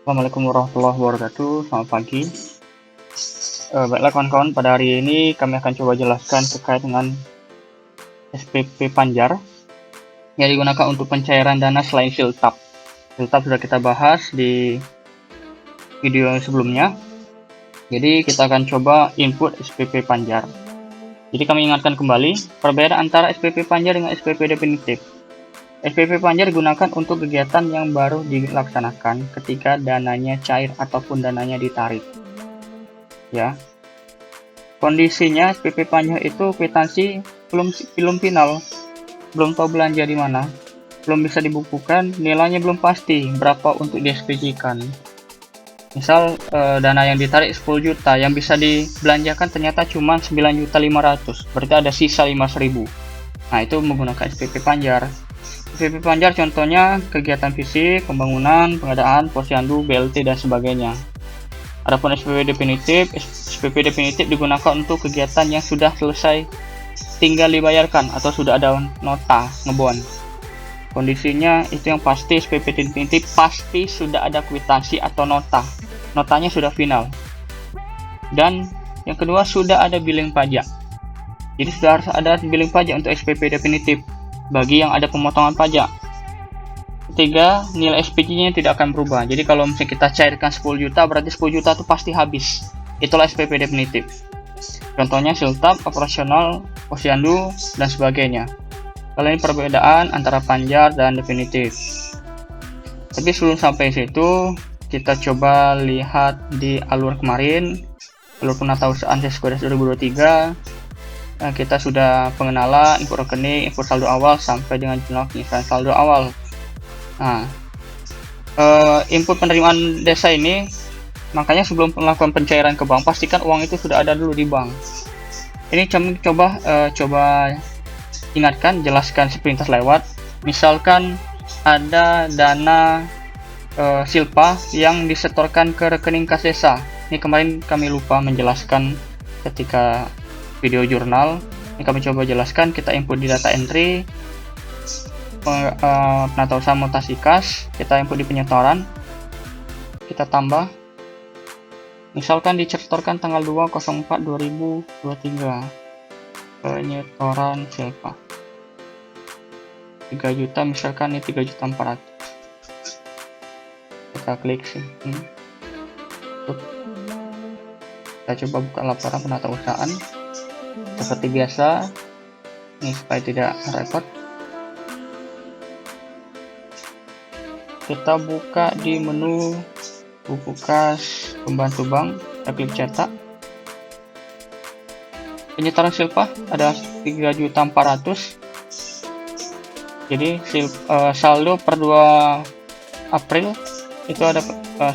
Assalamualaikum warahmatullahi wabarakatuh. Selamat pagi. Baiklah kawan-kawan, pada hari ini kami akan coba jelaskan terkait dengan SPP Panjar yang digunakan untuk pencairan dana selain siltap. Siltap sudah kita bahas di video sebelumnya. Jadi kita akan coba input SPP Panjar. Jadi kami ingatkan kembali perbedaan antara SPP Panjar dengan SPP definitif. SPP Panjar digunakan untuk kegiatan yang baru dilaksanakan ketika dananya cair ataupun dananya ditarik. Ya, kondisinya SPP Panjar itu kwitansi belum final, belum tahu belanja di mana, belum bisa dibukukan, nilainya belum pasti berapa untuk di-SPJ-kan. Misal dana yang ditarik 10 juta, yang bisa dibelanjakan ternyata cuma 9.500.000, berarti ada sisa 5.000. Nah, itu menggunakan SPP Panjar. SPP Panjar contohnya kegiatan fisik, pembangunan, pengadaan, posyandu, BLT, dan sebagainya. Adapun SPP definitif digunakan untuk kegiatan yang sudah selesai tinggal dibayarkan atau sudah ada nota ngebon. Kondisinya itu yang pasti SPP definitif pasti sudah ada kwitansi atau notanya sudah final. Dan yang kedua sudah ada billing pajak. Jadi sudah harus ada billing pajak untuk SPP definitif bagi yang ada pemotongan pajak. Ketiga, nilai SPJ-nya tidak akan berubah. Jadi kalau misalnya kita cairkan 10 juta, berarti 10 juta itu pasti habis. Itulah SPP definitif. Contohnya siltap, operasional, posyandu, dan sebagainya. Kalau ini perbedaan antara Panjar dan definitif. Tapi sebelum sampai situ, kita coba lihat di alur kemarin, alur penatausahaan Seskodas 2023. Kita sudah pengenalan, input rekening, input saldo awal sampai dengan jumlah penyimpanan saldo awal. Nah, input penerimaan desa ini, makanya sebelum melakukan pencairan ke bank, pastikan uang itu sudah ada dulu di bank. Ini kami coba ingatkan, jelaskan sepintas lewat. Misalkan ada dana silpa yang disetorkan ke rekening kas desa. Ini kemarin kami lupa menjelaskan ketika video jurnal. Ini kami coba jelaskan. Kita input di data entry, penatausahaan mutasi kas, kita input di penyetoran, kita tambah. Misalkan dicetorkan tanggal 2/04/2023, penyetoran silpa 3 juta, misalkan ini 3.400.000. Kita klik sini. Kita coba buka laporan penatausahaan seperti biasa. Ini supaya tidak repot. Kita buka di menu buku kas pembantu bank, kita klik cetak. Penyetoran silpa ada 3.400.000. Jadi saldo per 2 April itu ada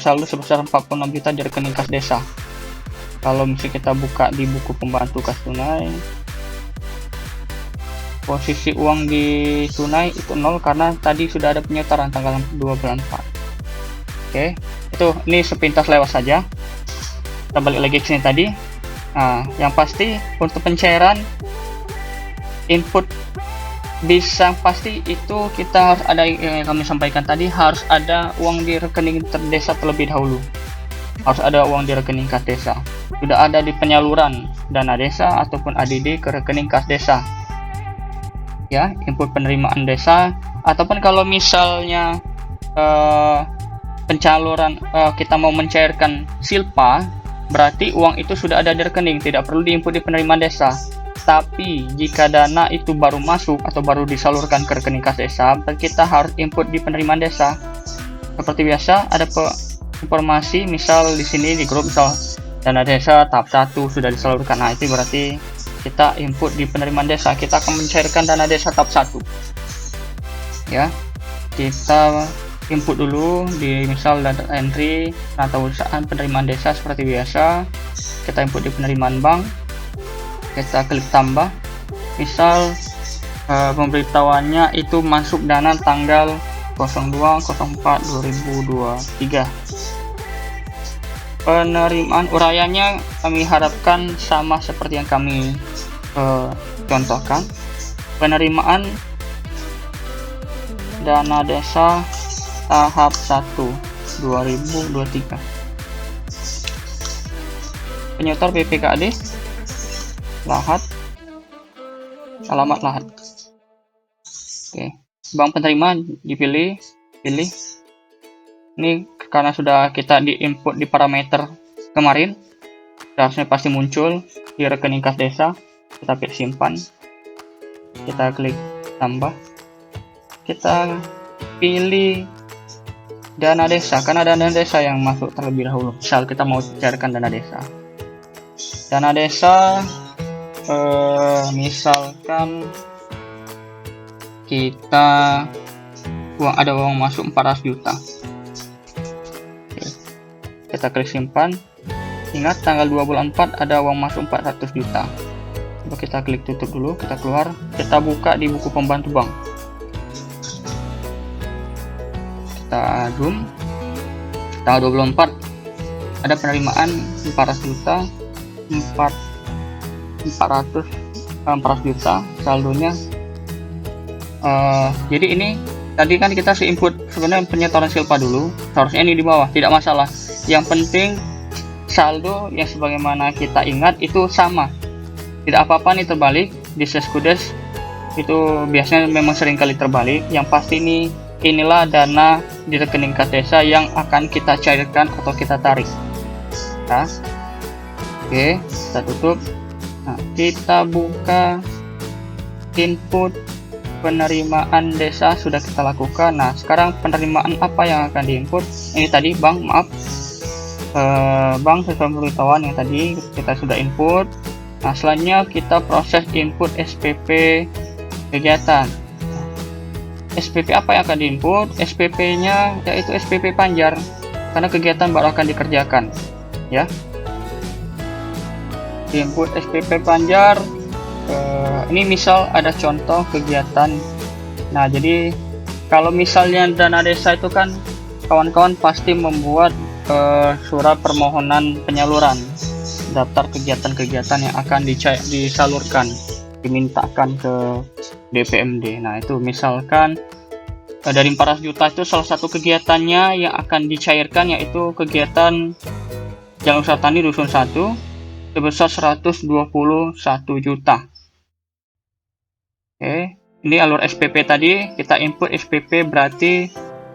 saldo sebesar 46 juta di rekening kas desa. Kalau misalnya kita buka di buku pembantu kas tunai, posisi uang di tunai itu 0 karena tadi sudah ada penyetoran tanggal 2 bulan 4. Oke, ini sepintas lewat saja. Kita balik lagi ke sini tadi. Nah, yang pasti untuk pencairan input bisa pasti itu kita harus ada yang kami sampaikan tadi, harus ada uang di rekening desa terlebih dahulu. Harus ada uang di rekening kas desa. Sudah ada di penyaluran dana desa ataupun ADD ke rekening kas desa. Ya, input penerimaan desa, ataupun kalau misalnya pencaluran kita mau mencairkan silpa, berarti uang itu sudah ada di rekening, tidak perlu diinput di penerimaan desa. Tapi jika dana itu baru masuk atau baru disalurkan ke rekening kas desa, kita harus input di penerimaan desa. Seperti biasa ada informasi, misal di sini di grup, misal dana desa tahap 1 sudah disalurkan. Nah, itu berarti kita input di penerimaan desa, kita akan mencairkan dana desa tahap 1. Ya, kita input dulu di misal data entry atau usahaan penerimaan desa seperti biasa. Kita input di penerimaan bank, kita klik tambah. Misal pemberitahuannya itu masuk dana tanggal 02/04/2023. Penerimaan uraiannya kami harapkan sama seperti yang kami contohkan. Penerimaan dana desa tahap 1 2023. Penyetor PPKD, lahat, alamat lahat. Oke, bank penerima dipilih, pilih. Ini karena sudah kita di input di parameter kemarin, seharusnya pasti muncul di rekening kas desa. Kita klik simpan, kita klik tambah, kita pilih dana desa, karena dana desa yang masuk terlebih dahulu. Misal kita mau cairkan dana desa, misalkan kita ada uang masuk 400 juta. Oke. Kita klik simpan. Ingat tanggal 2 bulan 4 ada uang masuk 400 juta. Coba kita klik tutup dulu, kita keluar, kita buka di buku pembantu bank. Kita zoom. Tanggal 24 ada penerimaan 400 juta, 400 juta saldonya. Jadi ini tadi kan kita input sebenarnya penyetoran silpa dulu, seharusnya ini di bawah, tidak masalah. Yang penting saldo yang sebagaimana kita ingat itu sama, tidak apa-apa nih terbalik. Di Seskudes itu biasanya memang sering kali terbalik. Yang pasti inilah dana di rekening kas desa yang akan kita cairkan atau kita tarik. Nah, oke, kita tutup. Nah, kita buka input penerimaan desa sudah kita lakukan. Nah, sekarang penerimaan apa yang akan diinput? Ini tadi bank, maaf, bank sesuai pemberitahuan yang tadi kita sudah input. Nah, selanjutnya kita proses input SPP kegiatan. SPP apa yang akan diinput? SPP-nya yaitu SPP Panjar, karena kegiatan baru akan dikerjakan, ya. Input SPP Panjar. Ini misal ada contoh kegiatan. Nah, jadi kalau misalnya dana desa itu kan kawan-kawan pasti membuat surat permohonan penyaluran daftar kegiatan-kegiatan yang akan disalurkan, dimintakan ke DPMD. Nah, itu misalkan dari 400 juta itu salah satu kegiatannya yang akan dicairkan yaitu kegiatan Jalan Usaha Tani Dusun 1 sebesar 121 juta. Oke, ini alur SPP tadi, kita input SPP berarti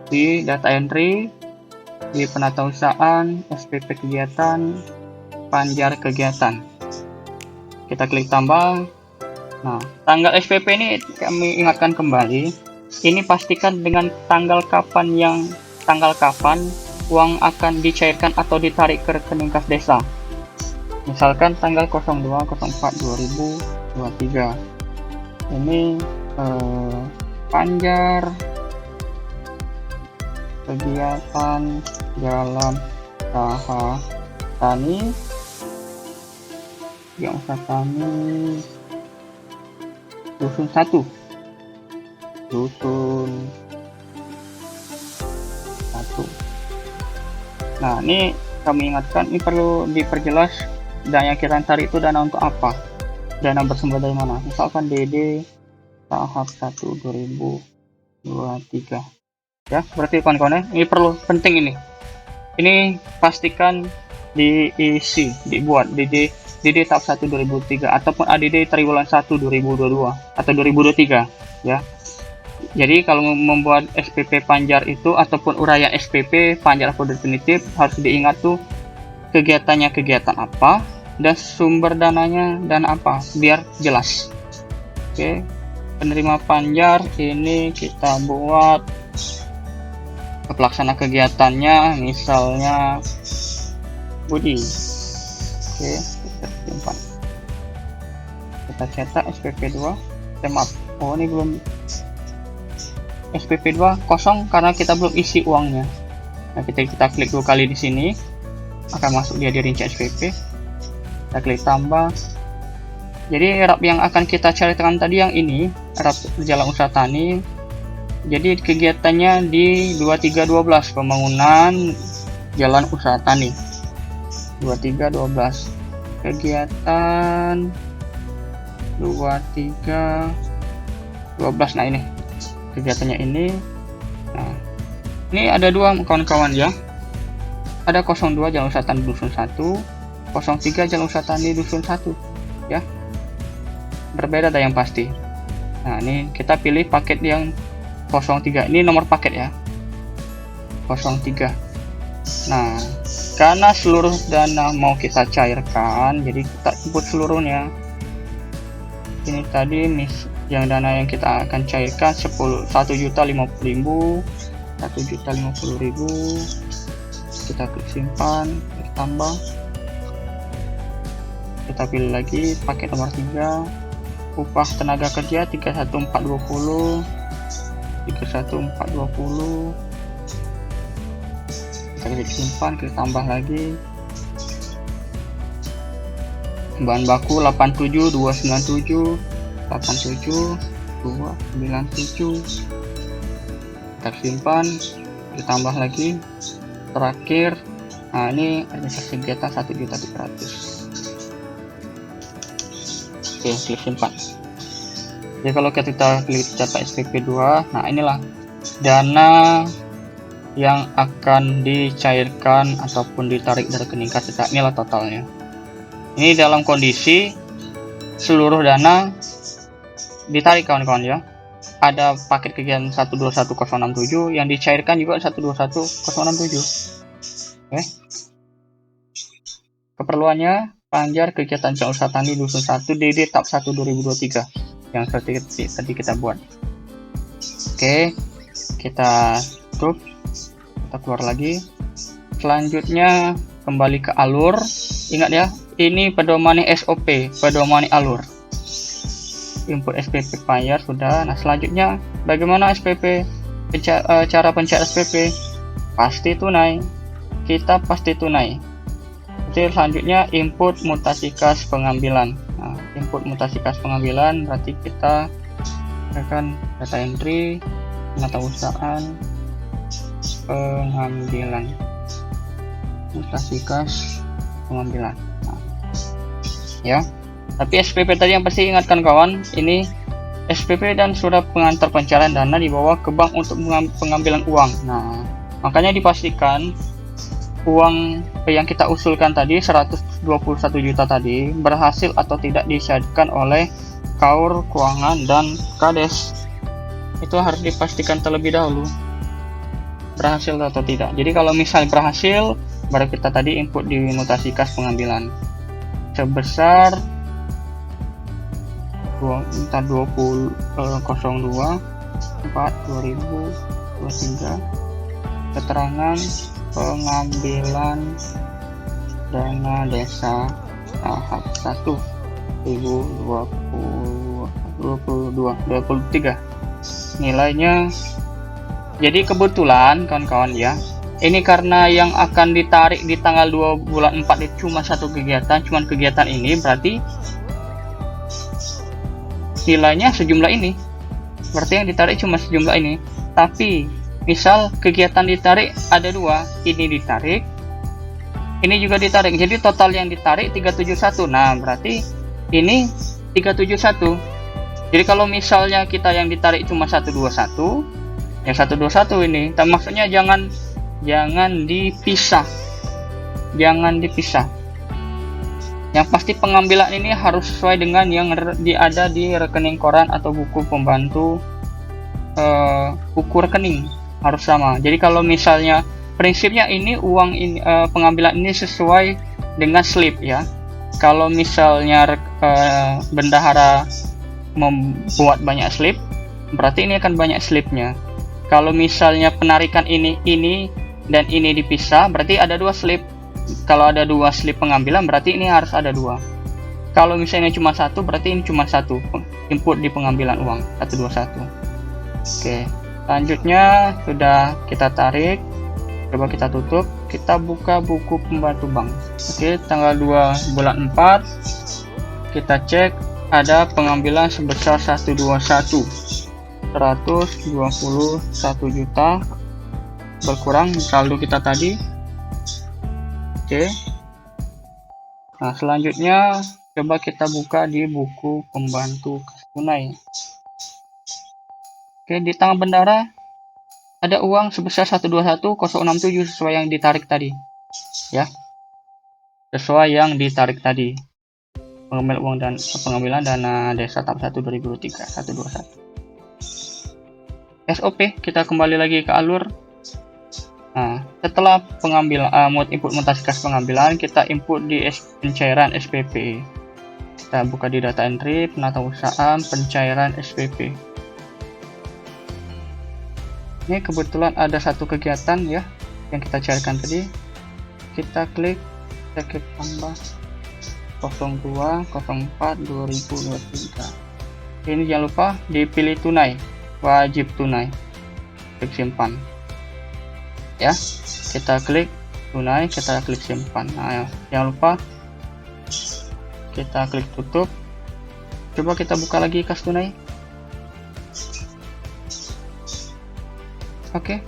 di data entry, di penatausahaan, SPP kegiatan, Panjar kegiatan. Kita klik tambah. Nah, tanggal SPP ini kami ingatkan kembali, ini pastikan dengan tanggal kapan uang akan dicairkan atau ditarik ke rekening kas desa. Misalkan tanggal 02/04/2023. Ini Panjar kegiatan Jalan Usaha Tani, yang usaha tani Dusun 1. Nah, ini kami ingatkan, ini perlu diperjelas dana yang kita tarik itu dana untuk apa, dana bersumber dari mana. Misalkan DD tahap 1 2023, ya, seperti kawan-kawan. Ini perlu penting, ini pastikan diisi, dibuat DD tahap 1 2003 ataupun ADD triwulan 1 2022 atau 2023, ya. Jadi kalau membuat SPP Panjar itu ataupun uraian SPP Panjar atau definitif, harus diingat tuh kegiatannya kegiatan apa dan sumber dananya dan apa, biar jelas. Oke, penerima Panjar ini kita buat pelaksana kegiatannya misalnya Budi. Oke, kita simpan. Kita cetak SPP 2. Maaf, oh ini belum, SPP 2 kosong karena kita belum isi uangnya. Nah, kita klik 2 kali di sini, akan masuk dia di rincian SPP. Kita klik tambah. Jadi RAP yang akan kita carikan tadi yang ini, RAP Jalan Usaha Tani. Jadi kegiatannya di 2312, pembangunan Jalan Usaha Tani. 2312 kegiatan 2312. Nah, ini kegiatannya ini. Nah, ini ada dua kawan-kawan, ya. ada 02 jalan usaha tani dusun 1, 03 jalan usaha tani dusun 1 ya, berbeda ada yang pasti. Nah ini kita pilih paket yang 03, ini nomor paket ya, 03. Nah karena seluruh dana mau kita cairkan, jadi kita input seluruhnya. Ini tadi yang dana yang kita akan cairkan 1.050.000, 1.050.000. Kita klik simpan, klik tambah, kita pilih lagi paket nomor 3, upah tenaga kerja 31420, 31420. Kita klik simpan, klik tambah lagi. Bahan baku 87297, 87297. Kita simpan, ditambah lagi. Terakhir, nah ini administrasi kegiatan 1.300.000. Oke, klik simpan. Jadi kalau kita klik data SPP 2, nah inilah dana yang akan dicairkan ataupun ditarik dari rekening kas kita. Inilah totalnya. Ini dalam kondisi seluruh dana ditarik kawan-kawan ya. Ada paket kegiatan 121067 yang dicairkan juga 121067. Oke. Keperluannya Panjar kegiatan usaha tani dusun 1 DD tahap 1 2023 yang seperti tadi kita buat. Oke, kita tutup, kita keluar lagi. Selanjutnya kembali ke alur. Ingat ya, ini pedomani SOP, pedomani alur. Input SPP Panjar sudah. Nah selanjutnya bagaimana SPP, cara pencairan SPP? Pasti tunai. Kita pasti tunai. Jadi selanjutnya input mutasi kas pengambilan. Nah, input mutasi kas pengambilan berarti kita akan data entry, pengusahaan, pengambilan, mutasi kas pengambilan. Nah, ya. Tapi SPP tadi yang pasti ingatkan kawan, ini SPP dan surat pengantar pencairan dana dibawa ke bank untuk pengambilan uang. Nah, makanya dipastikan uang yang kita usulkan tadi 121 juta tadi berhasil atau tidak dicairkan oleh KAUR Keuangan dan Kades. Itu harus dipastikan terlebih dahulu berhasil atau tidak. Jadi kalau misal berhasil, baru kita tadi input di mutasi kas pengambilan sebesar 20 02 4 2023 keterangan pengambilan dana desa tahap 1 2023 nilainya. Jadi kebetulan kawan-kawan ya, ini karena yang akan ditarik di tanggal 2 bulan 4 itu cuma satu kegiatan, cuman kegiatan ini, berarti nilainya sejumlah ini, berarti yang ditarik cuma sejumlah ini. Tapi misal kegiatan ditarik ada 2, ini ditarik, ini juga ditarik, jadi total yang ditarik 371. Nah berarti ini 371. Jadi kalau misalnya kita yang ditarik cuma 121, yang 121 ini, maksudnya jangan dipisah, Yang pasti pengambilan ini harus sesuai dengan yang ada di rekening koran atau buku pembantu, buku rekening harus sama. Jadi kalau misalnya prinsipnya ini uang ini, pengambilan ini sesuai dengan slip ya. Kalau misalnya bendahara membuat banyak slip, berarti ini akan banyak slipnya. Kalau misalnya penarikan ini dan ini dipisah, berarti ada 2 slip. Kalau ada 2 slip pengambilan, berarti ini harus ada 2. Kalau misalnya cuma 1, berarti ini cuma 1 input di pengambilan uang 121. Oke, selanjutnya sudah kita tarik, coba kita tutup, kita buka buku pembantu bank. Oke, tanggal 2 bulan 4 kita cek ada pengambilan sebesar 121 juta berkurang saldo kita tadi. Oke. Nah, selanjutnya coba kita buka di buku pembantu kas tunai. Oke, di tanggal bendahara ada uang sebesar 121.067 sesuai yang ditarik tadi. ya, sesuai yang ditarik tadi. Pengambilan dana desa tahap 1 2023 121. SOP, kita kembali lagi ke alur. Nah, setelah pengambilan input mutasi kas pengambilan, kita input di pencairan SPP. Kita buka di data entry, penatausahaan pencairan SPP. Ini kebetulan ada satu kegiatan ya yang kita cairkan tadi. Kita klik tambah 02/04/2023. Ini jangan lupa dipilih tunai, wajib tunai. Klik simpan. Ya, kita klik tunai, kita klik simpan. Nah, jangan lupa kita klik tutup. Coba kita buka lagi kas tunai. Oke.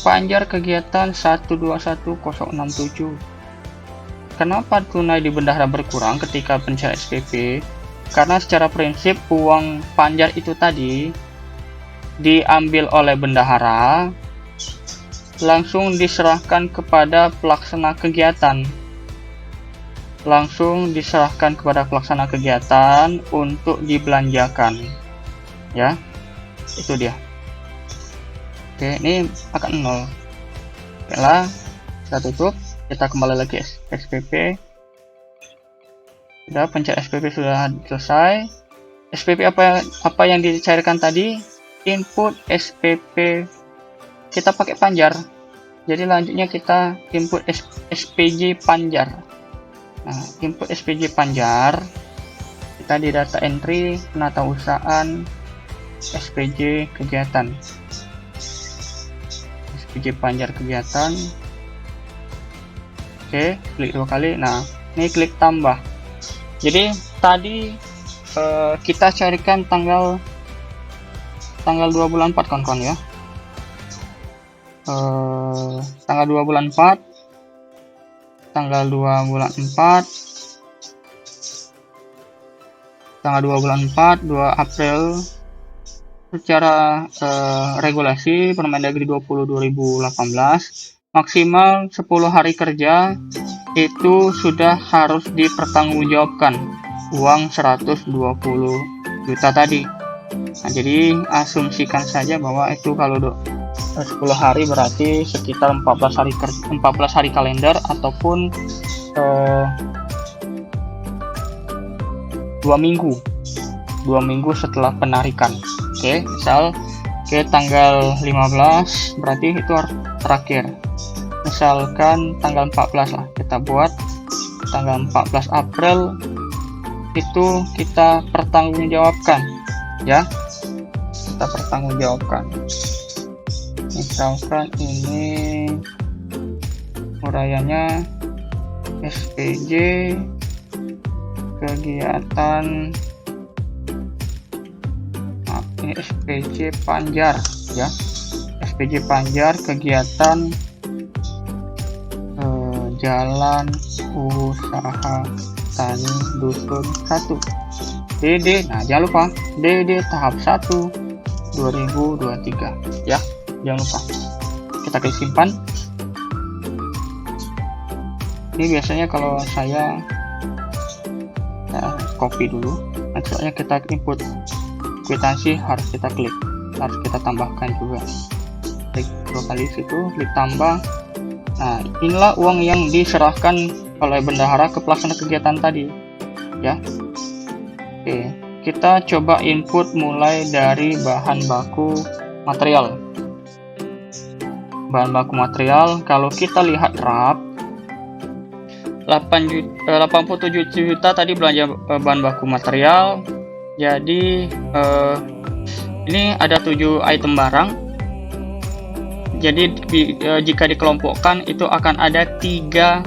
Panjar kegiatan 121067. Kenapa tunai di bendahara berkurang ketika pencairan SPP? Karena secara prinsip uang panjar itu tadi diambil oleh bendahara, langsung diserahkan kepada pelaksana kegiatan. Untuk dibelanjakan. Ya, itu dia. Oke, ini akan 0. Oke lah, kita tutup. Kita kembali lagi SPP. Sudah, pencairan SPP sudah selesai. SPP apa yang dicairkan tadi? Input SPP. Kita pakai panjar. Jadi lanjutnya kita input SPJ panjar. Nah, input SPJ panjar. Kita di data entry, penatausahaan SPJ kegiatan. SPJ panjar kegiatan. Oke, klik 2 kali. Nah, ini klik tambah. Jadi tadi kita carikan tanggal 2 bulan 4 kawan-kawan ya. Tanggal 2 bulan 4, 2 April. Secara regulasi Permendagri 20 2018 maksimal 10 hari kerja itu sudah harus dipertanggungjawabkan uang 120 juta tadi. Nah, jadi asumsikan saja bahwa itu kalau 10 hari berarti sekitar 14 hari kalender ataupun 2 minggu setelah penarikan. Oke, misal tanggal 15 berarti itu terakhir. Misalkan tanggal 14 lah, kita buat tanggal 14 April itu kita pertanggungjawabkan ya, kita pertanggungjawabkan. Misalkan ini uraiannya SPJ kegiatan, ini SPJ panjar ya, SPJ panjar kegiatan jalan usaha tani dusun 1 DD. Nah, jangan lupa DD tahap 1 2023 ya, jangan lupa. Kita klik simpan. Ini biasanya kalau saya copy dulu, nanti soalnya kita input kwitansi harus kita klik, harus kita tambahkan juga. Klik 2 kali situ, klik tambah. Nah, inilah uang yang diserahkan oleh bendahara ke pelaksana kegiatan tadi ya. Oke, kita coba input mulai dari bahan baku material. Kalau kita lihat draft 87 juta tadi belanja bahan baku material. Jadi ini ada 7 item barang. Jadi jika dikelompokkan itu akan ada 3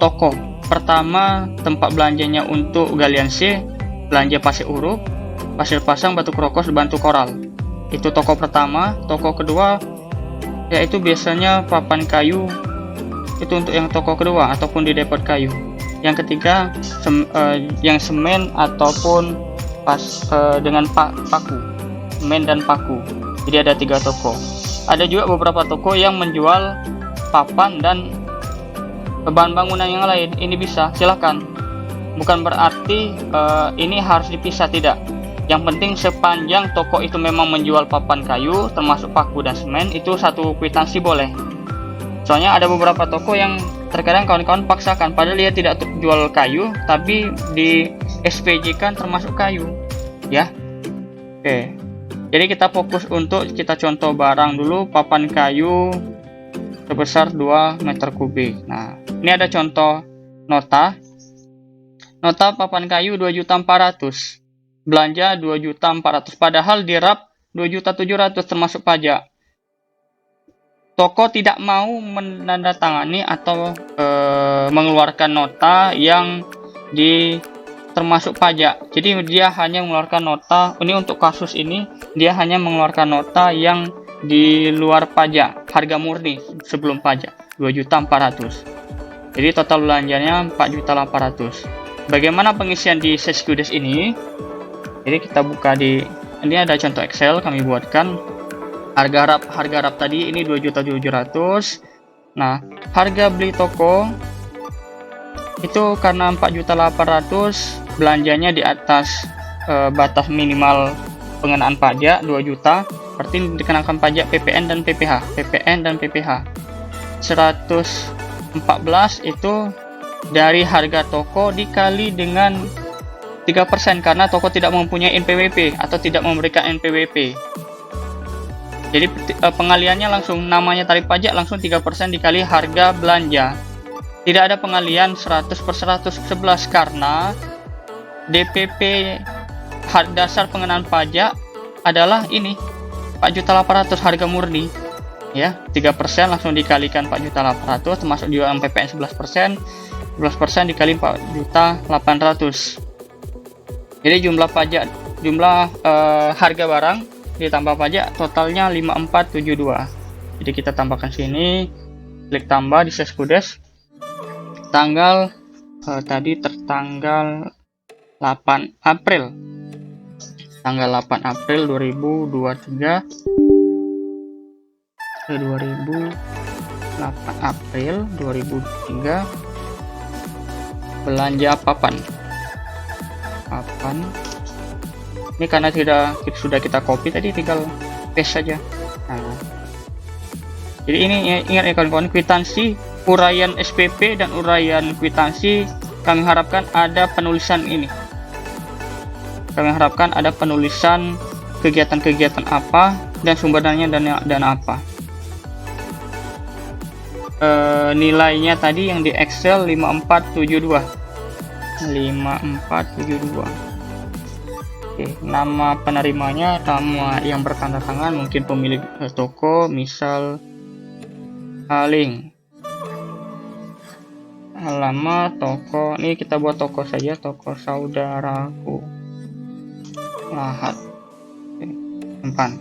toko. Pertama, tempat belanjanya untuk galian C, belanja pasir uruk, pasir pasang, batu krokos, batu koral. Itu toko pertama. Toko kedua yaitu biasanya papan kayu, itu untuk yang toko kedua ataupun di depot kayu. Yang ketiga yang semen ataupun dengan paku, semen dan paku. Jadi ada 3 toko. Ada juga beberapa toko yang menjual papan dan bahan bangunan yang lain, ini bisa, silahkan. Bukan berarti ini harus dipisah, tidak. Yang penting sepanjang toko itu memang menjual papan kayu termasuk paku dan semen, itu satu kwitansi boleh. Soalnya ada beberapa toko yang terkadang kawan-kawan paksakan, padahal dia tidak jual kayu tapi di SPJ kan termasuk kayu ya. Oke, jadi kita fokus untuk kita contoh barang dulu, papan kayu sebesar 2 meter kubik. Nah, ini ada contoh nota papan kayu 2.400.000, belanja 2.400.000, padahal di RAP 2.700.000 termasuk pajak. Toko tidak mau menandatangani atau mengeluarkan nota yang termasuk pajak. Jadi dia hanya mengeluarkan nota, ini untuk kasus ini dia hanya mengeluarkan nota yang di luar pajak, harga murni sebelum pajak 2.400.000. Jadi total belanjanya 4.800.000. Bagaimana pengisian di Seskudes ini? Jadi kita buka ini ada contoh Excel kami buatkan. Harga RAP tadi ini 2.700.000. Nah, harga beli toko itu karena 4.800.000, belanjanya di atas batas minimal pengenaan pajak 2 juta, berarti dikenakan pajak PPN dan PPH. 114 itu dari harga toko dikali dengan 3% karena toko tidak mempunyai NPWP atau tidak memberikan NPWP. Jadi pengaliannya langsung, namanya tarif pajak langsung 3% dikali harga belanja. Tidak ada pengalian 100/111 karena DPP dasar pengenaan pajak adalah ini 4.800.000 harga murni. Ya, 3% langsung dikalikan 4.800.000 termasuk juga PPN 11%. 11% dikali 4.800.000. Jadi jumlah harga barang ditambah pajak totalnya 5472. Jadi kita tambahkan sini, klik tambah di Seskudes. Tanggal tadi tertanggal 8 April. Tanggal 8 April 2023. 8 April 2023. Belanja papan. Ini karena sudah kita copy tadi, tinggal paste saja. Nah, jadi ini ingat ya kawan-kawan, kwitansi, uraian SPP dan uraian kwitansi kami harapkan ada penulisan ini. Kami harapkan ada penulisan kegiatan-kegiatan apa dan sumber dana apa. Nilainya tadi yang di Excel 5472. 5472. Oke, nama penerimanya, nama yang bertanda tangan mungkin pemilik toko, misal link. Alamat toko, ini kita buat toko saja, toko saudaraku. Lahat. Simpan.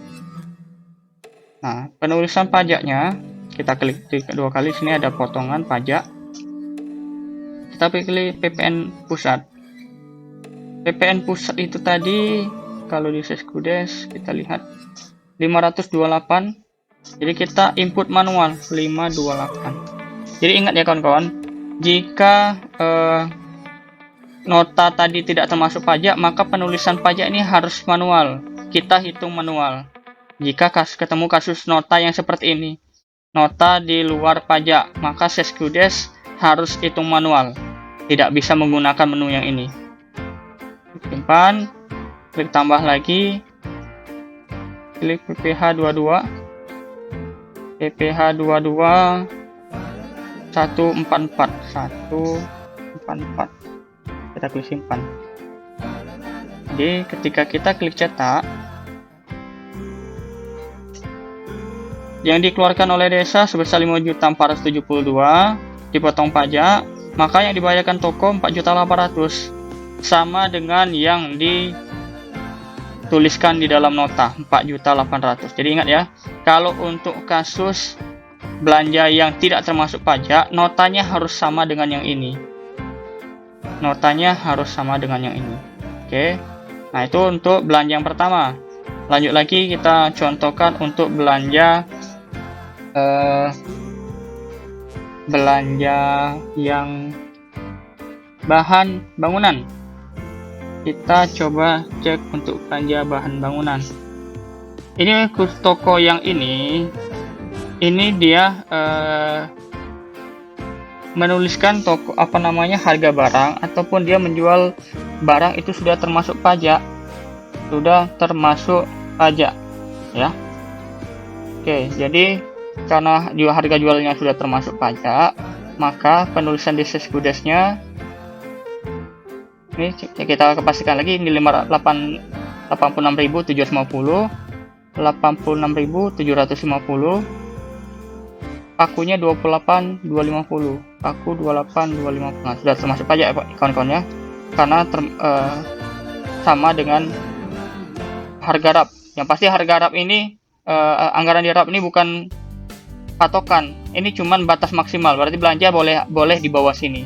Nah, penulisan pajaknya kita klik 2 kali, sini ada potongan pajak. Kita pilih PPN pusat. PPN pusat itu tadi kalau di Seskudes kita lihat 528. Jadi kita input manual 528. Jadi ingat ya kawan-kawan, jika nota tadi tidak termasuk pajak, maka penulisan pajak ini harus manual. Kita hitung manual. Jika ketemu kasus nota yang seperti ini, nota di luar pajak, maka Seskudes harus hitung manual. Tidak bisa menggunakan menu yang ini. Simpan, klik tambah lagi, klik PPH 22, 144, kita klik simpan. Jadi ketika kita klik cetak, yang dikeluarkan oleh desa sebesar 5.472 dipotong pajak, maka yang dibayarkan toko 4.800.000 sama dengan yang dituliskan di dalam nota 4.800.000. Jadi ingat ya, kalau untuk kasus belanja yang tidak termasuk pajak, notanya harus sama dengan yang ini. Notanya harus sama dengan yang ini. Oke. Nah, itu untuk belanja yang pertama. Lanjut lagi kita contohkan untuk belanja belanja yang bahan bangunan. Kita coba cek untuk belanja bahan bangunan. Ini toko yang ini dia menuliskan toko harga barang, ataupun dia menjual barang itu sudah termasuk pajak, ya. Oke, jadi karena harga jualnya sudah termasuk pajak, maka penulisan di seskudesnya ini kita pastikan lagi, ini 86.750, 86.750, pakunya 28.250, paku 28.250. Nah, sudah termasuk pajak ya kawan-kawan ya, karena sama dengan harga RAP. Yang pasti harga RAP ini anggaran di RAP ini bukan patokan, ini cuman batas maksimal, berarti belanja boleh di bawah sini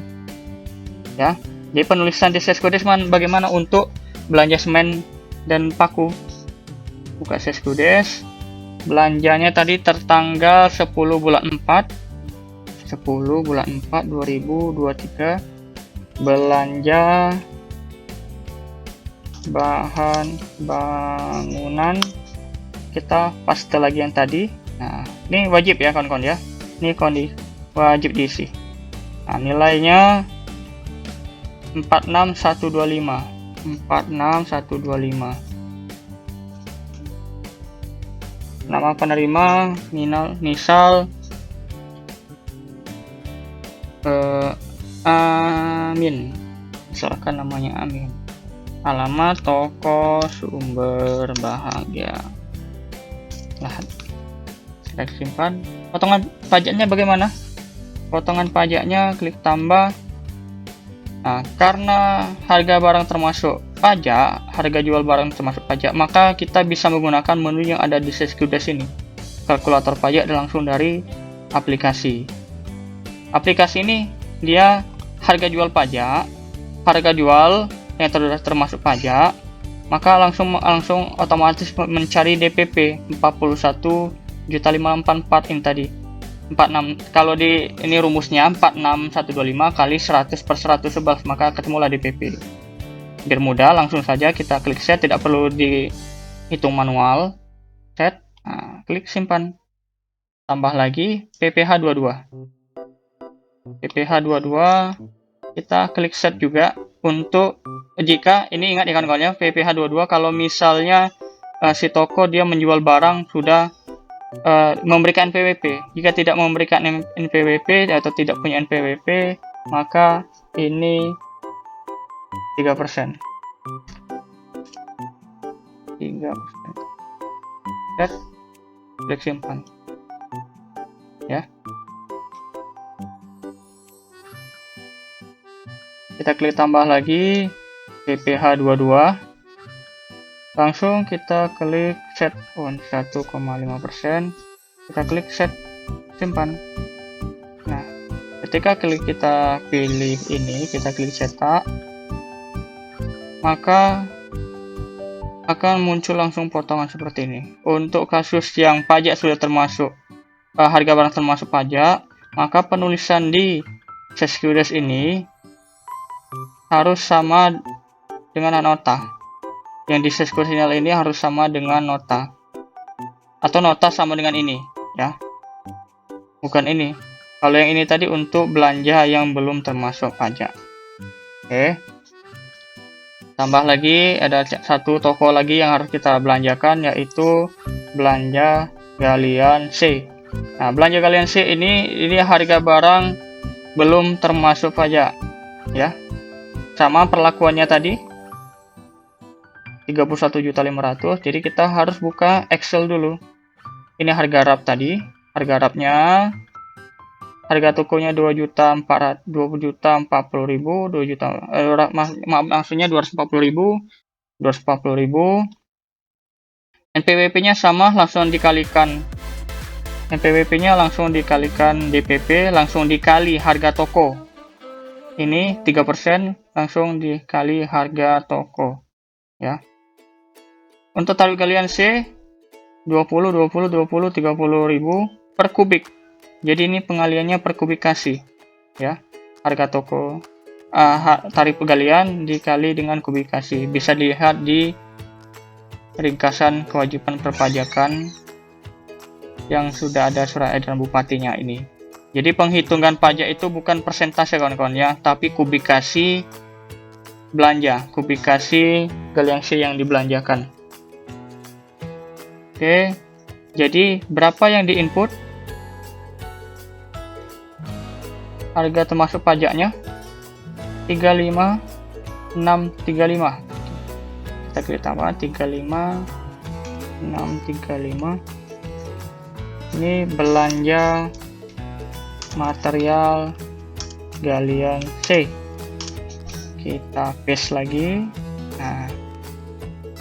ya. Jadi penulisan di seskudes bagaimana untuk belanja semen dan paku. Buka seskudes, belanjanya tadi tertanggal 10 bulan 4 2023, belanja bahan bangunan, kita paste lagi yang tadi. Nah, ini wajib ya kawan-kawan ya, ini wajib diisi. Nah, nilainya 46125. Nama penerima misal Amin, misalkan namanya Amin. Alamat toko Sumber Bahagia. Nah, kita simpan. Potongan pajaknya bagaimana? Potongan pajaknya klik tambah. Nah, karena harga barang termasuk pajak, harga jual barang termasuk pajak, maka kita bisa menggunakan menu yang ada di seskudes ini, kalkulator pajak langsung dari aplikasi. Aplikasi ini dia harga jual pajak, harga jual yang termasuk pajak, maka langsung otomatis mencari DPP 41.584 ini tadi. 46, kalau di ini rumusnya 46125 kali 100/111, maka ketemulah DPP. Biar mudah, langsung saja kita klik set, tidak perlu dihitung manual. Set, nah, klik simpan. Tambah lagi PPh 22. PPh 22 kita klik set juga. Untuk jika ini, ingat ya kawan-kawan ya, PPh 22 kalau misalnya si toko dia menjual barang sudah memberikan NPWP. Jika tidak memberikan NPWP atau tidak punya NPWP, maka ini 3%. 3%. Set, klik simpan. Ya. Kita klik tambah lagi PPh 22. Langsung kita klik set on 1,5%. Kita klik set, simpan. Nah, ketika kita pilih ini, kita klik cetak, maka akan muncul langsung potongan seperti ini. Untuk kasus yang pajak sudah termasuk harga barang termasuk pajak, maka penulisan di seskudes ini harus sama dengan nota. Yang di seskudes ini harus sama dengan nota, atau nota sama dengan ini ya, bukan ini. Kalau yang ini tadi untuk belanja yang belum termasuk pajak. Oke, tambah lagi ada satu toko lagi yang harus kita belanjakan, yaitu belanja galian C. Nah, belanja galian C ini harga barang belum termasuk pajak ya, sama perlakuannya tadi 31.500. Jadi kita harus buka Excel dulu. Ini harga RAP tadi. Harga RAP-nya, harga tokonya 2.040.000, 2.040.000, maksudnya 240.000. NPWP-nya sama, langsung dikalikan. NPWP-nya langsung dikalikan DPP, langsung dikali harga toko. Ini 3%, langsung dikali harga toko. Ya. Untuk tarif galian C 20 30.000 per kubik. Jadi ini pengaliannya per kubikasi, ya. Harga toko, tarif pegalian dikali dengan kubikasi. Bisa dilihat di ringkasan kewajiban perpajakan yang sudah ada surat edaran bupatinya ini. Jadi penghitungan pajak itu bukan persentase kawan-kawan ya, tapi kubikasi belanja, kubikasi galian C yang dibelanjakan. Oke, jadi berapa yang diinput? Harga termasuk pajaknya 35.635. Kita klik tambah 35.635. Ini belanja material galian C. Kita paste lagi. Nah,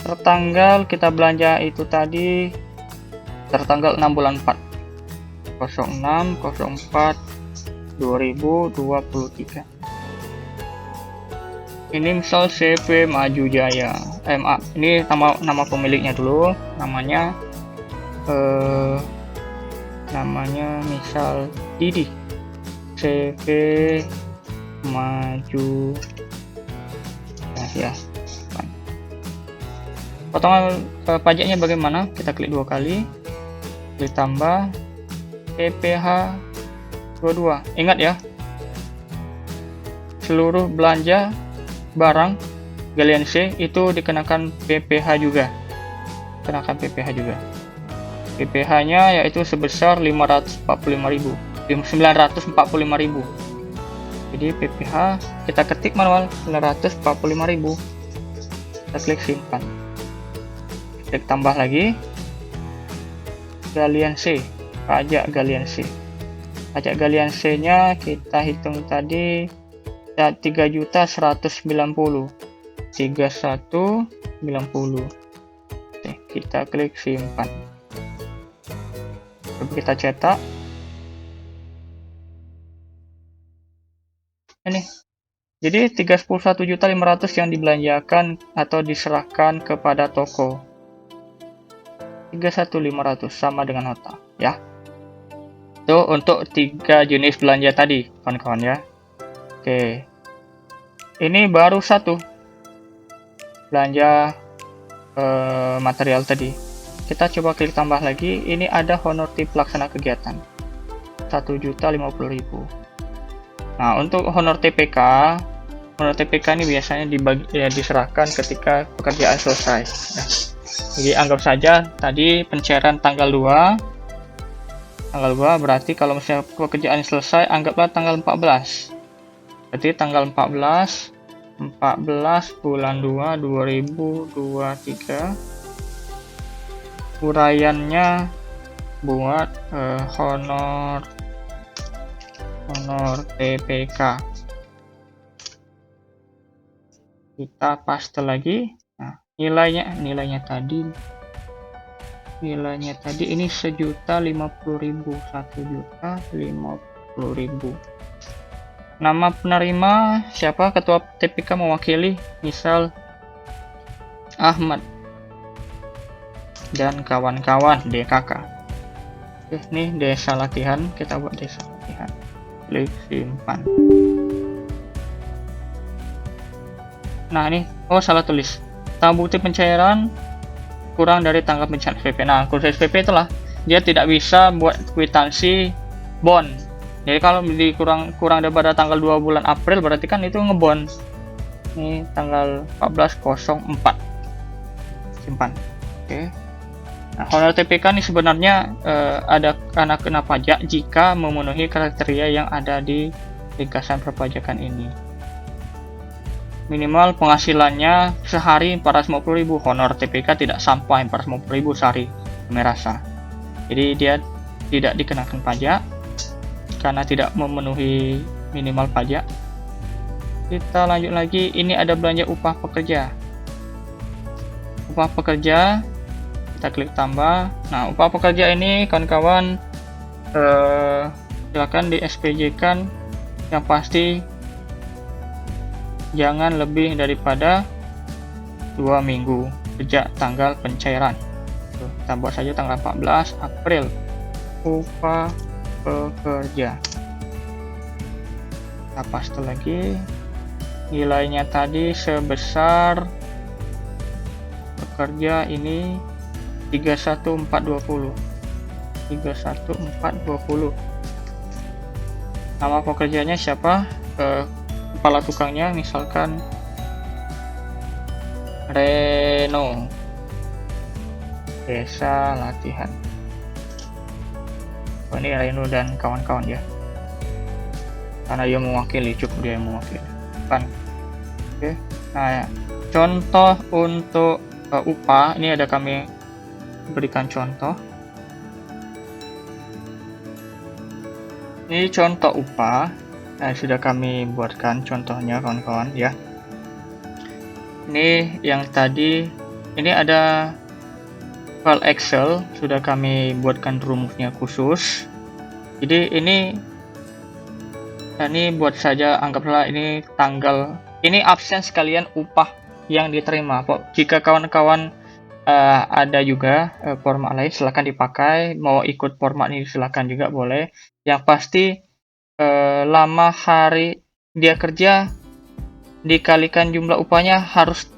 tertanggal kita belanja itu tadi tertanggal 6 bulan 4 06/04 2023. Ini misal CP Maju Jaya. Ini nama pemiliknya dulu, namanya misal Didi. CP Maju ya. Potongan pajaknya bagaimana? Kita klik 2 kali, klik tambah PPh 22. Ingat ya, seluruh belanja barang galian C itu dikenakan PPh juga. PPh-nya yaitu sebesar 945.000. Jadi PPh kita ketik manual 945.000. Kita klik simpan. Klik tambah lagi. Galian C, pajak galian C. Pajak galian C-nya kita hitung tadi 3.190. 3190. Oke, kita klik simpan. Coba kita cetak. Ini. Jadi 31.500 yang dibelanjakan atau diserahkan kepada toko. 31.500 sama dengan nota, ya. Itu untuk 3 jenis belanja tadi, kawan-kawan ya. Oke. Ini baru satu belanja material tadi. Kita coba klik tambah lagi. Ini ada honor tip pelaksana kegiatan 1.050.000. Nah, untuk honor TPK ini biasanya diserahkan ketika pekerjaan selesai. Nah, jadi anggap saja tadi pencairan tanggal 2 berarti kalau misalnya pekerjaan selesai anggaplah tanggal 14. Berarti tanggal 14 bulan 2 2023 uraiannya buat honor TPK. Kita paste lagi. Nah, nilainya tadi ini 1.050.000. 1.050.000. Nama penerima siapa? Ketua TPK mewakili, misal Ahmad dan kawan-kawan DKK. Oke, nih desa latihan, kita buat desa latihan. Klik simpan. Nah, ini salah tulis. Tanggal bukti pencairan kurang dari tanggal pencairan SPP. Nah, khusus SPP itulah dia tidak bisa buat kwitansi bond. Jadi kalau kurang daripada tanggal 2 bulan April berarti kan itu ngebond. Ini tanggal 14/04. Simpan. Oke. Nah, honor TPK ini sebenarnya ada karena kena pajak jika memenuhi kriteria yang ada di ringkasan perpajakan ini. Minimal penghasilannya sehari 450.000. Honor TPK tidak sampai 450.000 sehari, merasa. Jadi dia tidak dikenakan pajak karena tidak memenuhi minimal pajak. Kita lanjut lagi. Ini ada belanja upah pekerja. Upah pekerja. Kita klik tambah. Nah, upah pekerja ini kawan-kawan silakan di SPJ kan, yang pasti jangan lebih daripada 2 minggu sejak tanggal pencairan. Kita buat saja tanggal 14 April. Upah pekerja. Kita paste lagi. Nilainya tadi sebesar pekerja ini 31420. 31420. Nama pekerjanya siapa? Kepala tukangnya misalkan Reno. Desa latihan. Ini Reno dan kawan-kawan ya. Karena dia mewakili, cukup dia yang mewakili. Kan. Oke. Nah, contoh untuk upah ini ada kami berikan contoh. Ini contoh upah. Nah, sudah kami buatkan contohnya kawan-kawan ya. Ini yang tadi, ini ada file Excel, sudah kami buatkan rumusnya khusus. Jadi ini buat saja, anggaplah ini tanggal, ini absen sekalian upah yang diterima. Jika kawan-kawan ada juga format lain, silahkan dipakai. Mau ikut format ini silahkan juga boleh. Yang pasti lama hari dia kerja dikalikan jumlah upahnya harus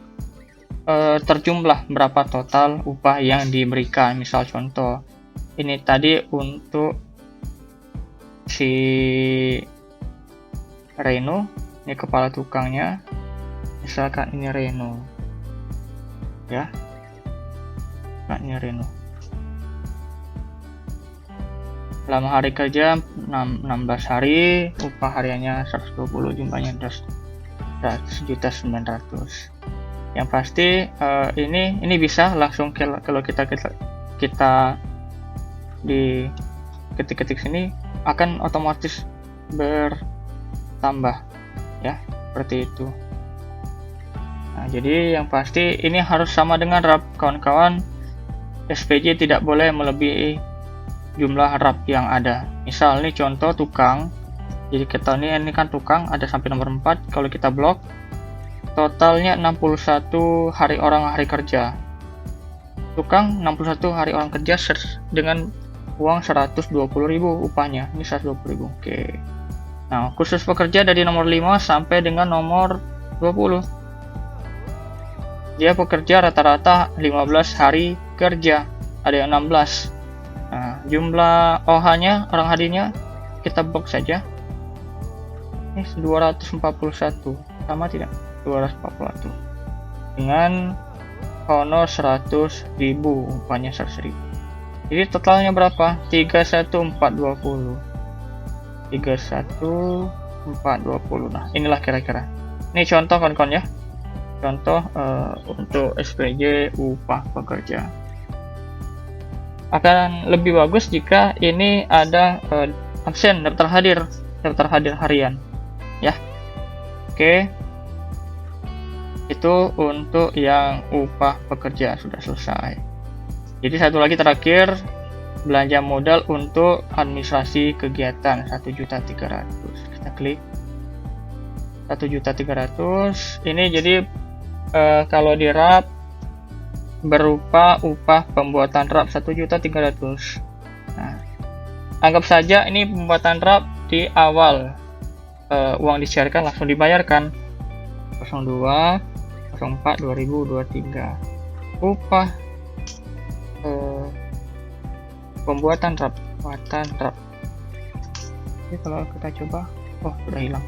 terjumlah berapa total upah yang diberikan. Misal contoh ini tadi untuk si Reno, ini kepala tukangnya, misalkan ini Reno ya, nah, ini Reno. Lama hari kerja 16 hari, upah hariannya 120, jumlahnya 1.900.000. Yang pasti ini bisa langsung kalau kita di ketik-ketik sini akan otomatis bertambah ya, seperti itu. Nah, jadi yang pasti ini harus sama dengan RAP kawan-kawan. SPJ tidak boleh melebihi jumlah RAP yang ada. Misal ini contoh tukang, jadi kita ini kan tukang ada sampai nomor 4. Kalau kita blok totalnya 61 hari kerja. Tukang 61 hari orang kerja dengan uang 120.000 upahnya. Ini 120.000. Oke. Nah, khusus pekerja dari nomor 5 sampai dengan nomor 20. Dia pekerja rata-rata 15 hari kerja. Ada yang 16. Nah, jumlah OH-nya, orang harinya kita blok saja. Ini 241. Sama tidak? 241 dengan honor 100.000, upahnya 100.000. Jadi totalnya berapa? 31420. 31420. Nah, inilah kira-kira. Ini contoh kawan-kawan ya. Contoh untuk SPJ upah pekerja. Akan lebih bagus jika ini ada absen, daftar hadir harian ya. Oke. Itu untuk yang upah pekerja sudah selesai. Jadi satu lagi terakhir, belanja modal untuk administrasi kegiatan 1.300.000. Kita klik 1.300.000. Ini jadi kalau di RAP berupa upah pembuatan RAP 1.300.000. Nah, anggap saja ini pembuatan RAP di awal, uang dicairkan langsung dibayarkan 02/04/2023. Upah pembuatan RAP. Jadi kalau kita coba, sudah hilang.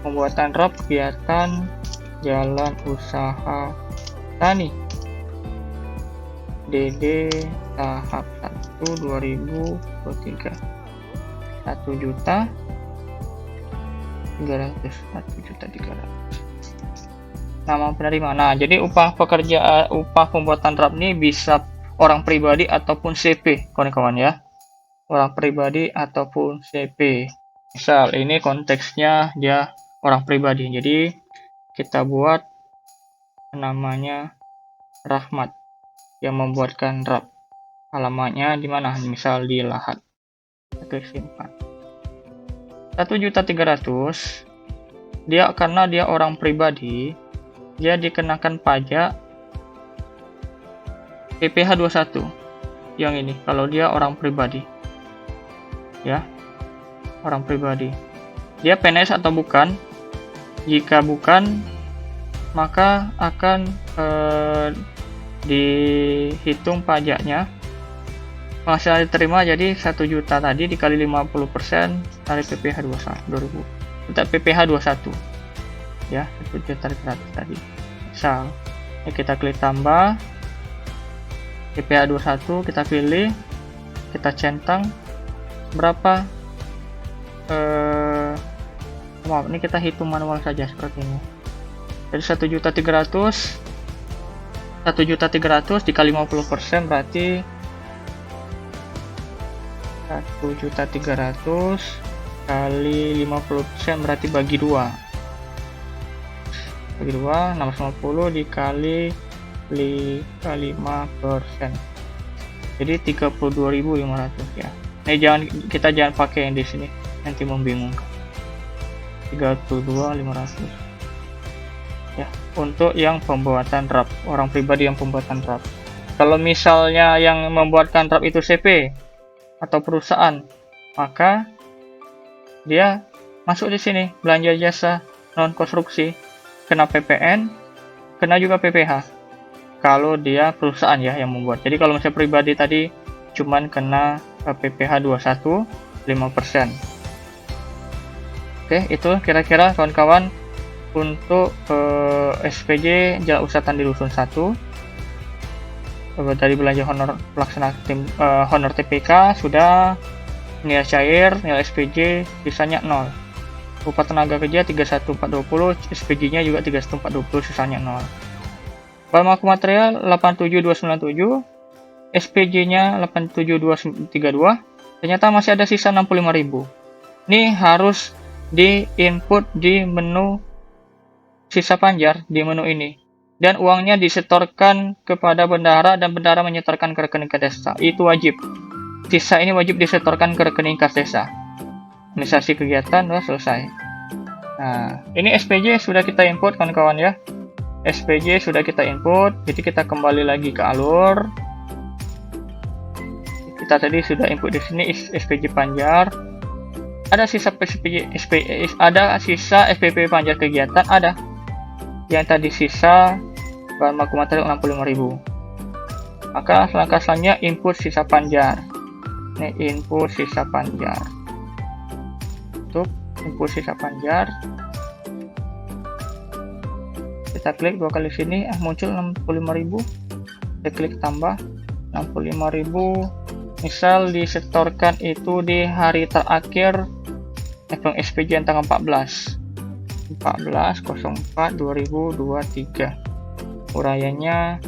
Pembuatan RAP kegiatan jalan usaha tani DD tahap 1 2023 1.300.000. 1.300.000. Nama penerima. Nah, jadi upah pekerja, upah pembuatan RAP ini bisa orang pribadi ataupun CP, kawan-kawan ya. Orang pribadi ataupun CP. Misal ini konteksnya dia orang pribadi. Jadi kita buat namanya Rahmat yang membuatkan RAP. Alamatnya di mana? Misal di Lahat. Oke, simpan. 1.300.000. Dia karena dia orang pribadi, dia dikenakan pajak PPh 21 yang ini kalau dia orang pribadi. ya, orang pribadi. Dia PNS atau bukan? Jika bukan, maka akan dihitung pajaknya. Penghasilan diterima jadi 1 juta tadi dikali 50% dari PPh 2000 untuk PPh 21 ya, 1 juta 100 tadi. Misal ini kita klik tambah PPh 21, kita pilih, kita centang berapa, maaf, ini kita hitung manual saja seperti ini. Jadi 1.300.000 dikali 50% berarti 1.300.000 kali 50% berarti bagi 2. Bagi 2, 650 dikali 5%. Jadi 32.500 ya. Ini kita jangan pakai yang di sini, nanti membingungkan. 32.500. Ya, untuk yang pembuatan draft, orang pribadi yang pembuatan draft. Kalau misalnya yang membuatkan draft itu CP atau perusahaan, maka dia masuk di sini belanja jasa non konstruksi, kena PPN, kena juga PPh. Kalau dia perusahaan ya yang membuat. Jadi kalau misalnya pribadi tadi cuman kena PPh 21 5%. Oke, itu kira-kira kawan-kawan untuk SPJ Jalan Usaha Tani Dusun 1. Dari belanja honor pelaksana tim honor TPK sudah, nilai cair, nilai SPJ sisanya 0. Upah tenaga kerja 31420, SPJ-nya juga 31420, sisanya 0. Bahan baku material 87297, SPJ-nya 87232, ternyata masih ada sisa 65.000. Ini harus di input di menu sisa panjar di menu ini. Dan uangnya disetorkan kepada bendahara dan bendahara menyetorkan ke rekening kas desa. Itu wajib. Sisa ini wajib disetorkan ke rekening kas desa. Administrasi kegiatan sudah selesai. Nah, ini SPJ sudah kita input kawan-kawan ya. SPJ sudah kita input. Jadi kita kembali lagi ke alur. Kita tadi sudah input di sini SPJ panjar. Ada sisa SPP panjar kegiatan, ada. Yang tadi sisa bahan baku material 65.000. Maka langkah selanjutnya input sisa panjar. Ini input sisa panjar. Untuk input sisa panjar, kita klik 2 kali sini, muncul 65.000. Kita klik tambah 65.000. Misal disetorkan itu di hari terakhir SPJ yang tanggal 14/04/2023. Uraiannya